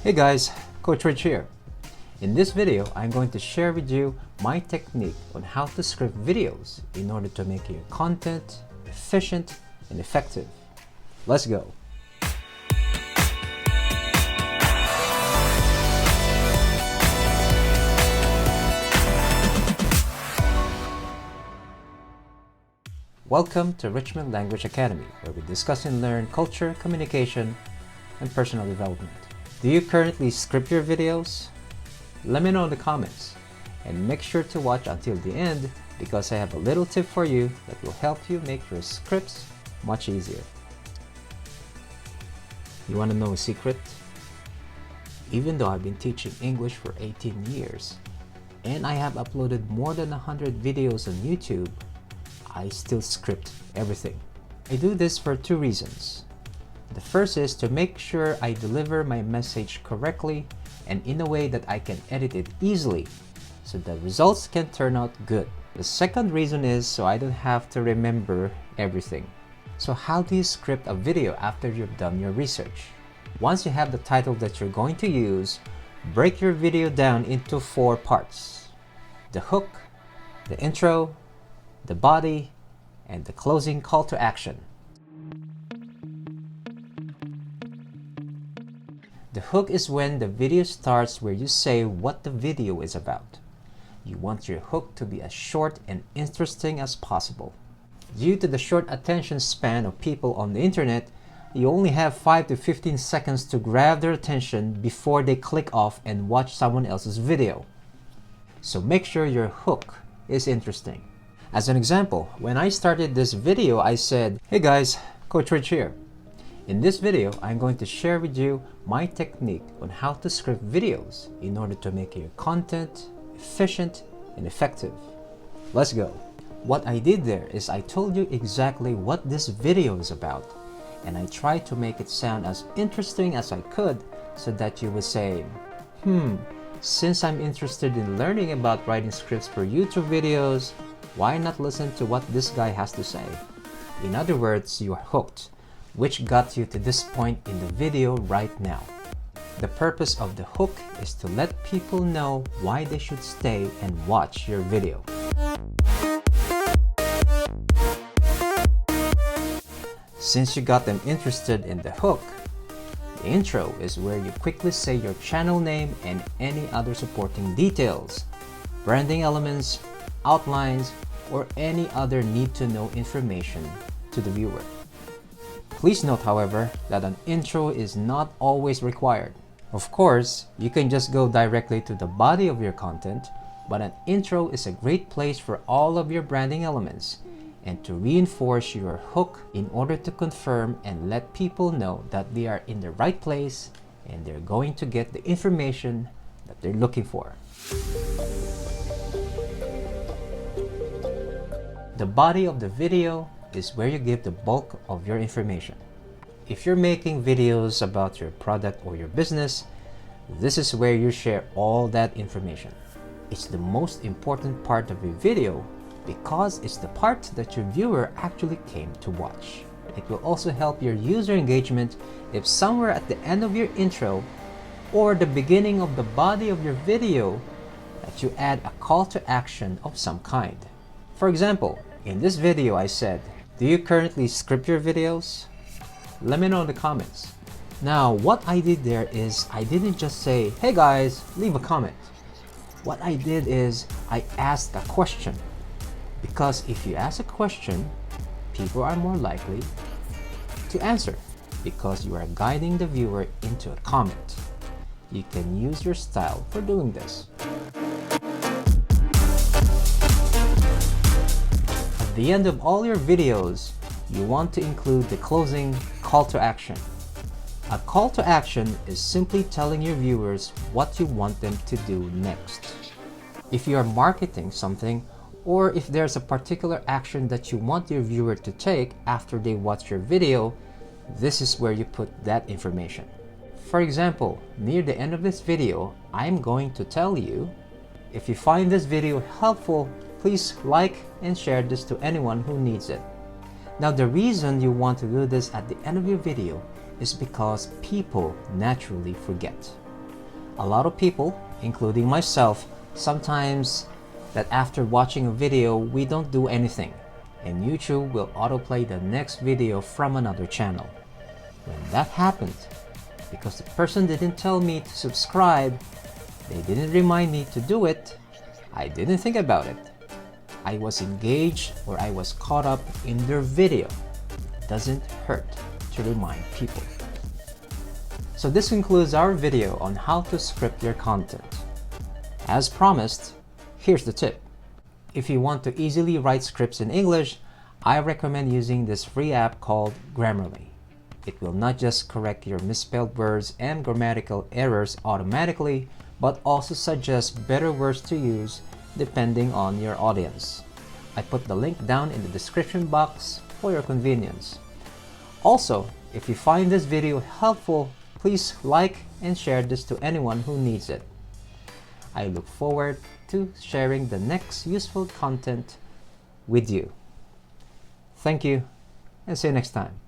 Hey guys, Coach Rich here. In this video, I'm going to share with you my technique on how to script videos in order to make your content efficient and effective. Let's go. Welcome to Richmond Language Academy, where we discuss and learn culture, communication, and personal development. Do you currently script your videos? Let me know in the comments, and make sure to watch until the end because I have a little tip for you that will help you make your scripts much easier. You want to know a secret? Even though I've been teaching English for 18 years and I have uploaded more than 100 videos on YouTube, I still script everything. I do this for two reasons. The first is to make sure I deliver my message correctly and in a way that I can edit it easily so the results can turn out good. The second reason is so I don't have to remember everything. So how do you script a video after you've done your research? Once you have the title that you're going to use, break your video down into 4 parts: the hook, the intro, the body, and the closing call to action. The hook is when the video starts where you say what the video is about. You want your hook to be as short and interesting as possible. Due to the short attention span of people on the internet, you only have 5 to 15 seconds to grab their attention before they click off and watch someone else's video. So make sure your hook is interesting. As an example, when I started this video, I said, "Hey guys, Coach Rich here. In this video, I'm going to share with you my technique on how to script videos in order to make your content efficient and effective. Let's go." What I did there is I told you exactly what this video is about, and I tried to make it sound as interesting as I could so that you would say, since I'm interested in learning about writing scripts for YouTube videos, why not listen to what this guy has to say? In other words, you are hooked, which got you to this point in the video right now. The purpose of the hook is to let people know why they should stay and watch your video. Since you got them interested in the hook, the intro is where you quickly say your channel name and any other supporting details, branding elements, outlines, or any other need-to-know information to the viewer. Please note, however, that an intro is not always required. Of course, you can just go directly to the body of your content, but an intro is a great place for all of your branding elements and to reinforce your hook in order to confirm and let people know that they are in the right place and they're going to get the information that they're looking for. The body of the video is where you give the bulk of your information. If you're making videos about your product or your business, this is where you share all that information. It's the most important part of your video because it's the part that your viewer actually came to watch. It will also help your user engagement if somewhere at the end of your intro or the beginning of the body of your video that you add a call to action of some kind. For example, in this video I said, "Do you currently script your videos?" Let me know in the comments. Now, what I did there is I didn't just say, "Hey guys, leave a comment." What I did is I asked a question. Because if you ask a question, people are more likely to answer because you are guiding the viewer into a comment. You can use your style for doing this. At the end of all your videos, you want to include the closing call to action. A call to action is simply telling your viewers what you want them to do next. If you are marketing something, or if there's a particular action that you want your viewer to take after they watch your video, this is where you put that information. For example, near the end of this video, I'm going to tell you, if you find this video helpful, please like and share this to anyone who needs it. Now, the reason you want to do this at the end of your video is because people naturally forget. A lot of people, including myself, sometimes that after watching a video, we don't do anything, and YouTube will autoplay the next video from another channel. When that happened, because the person didn't tell me to subscribe, they didn't remind me to do it, I didn't think about it. I was engaged or I was caught up in their video. It doesn't hurt to remind people. So this concludes our video on how to script your content. As promised, here's the tip. If you want to easily write scripts in English, I recommend using this free app called Grammarly. It will not just correct your misspelled words and grammatical errors automatically, but also suggest better words to use depending on your audience. I put the link down in the description box for your convenience. Also, if you find this video helpful, please like and share this to anyone who needs it. I look forward to sharing the next useful content with you. Thank you, and see you next time.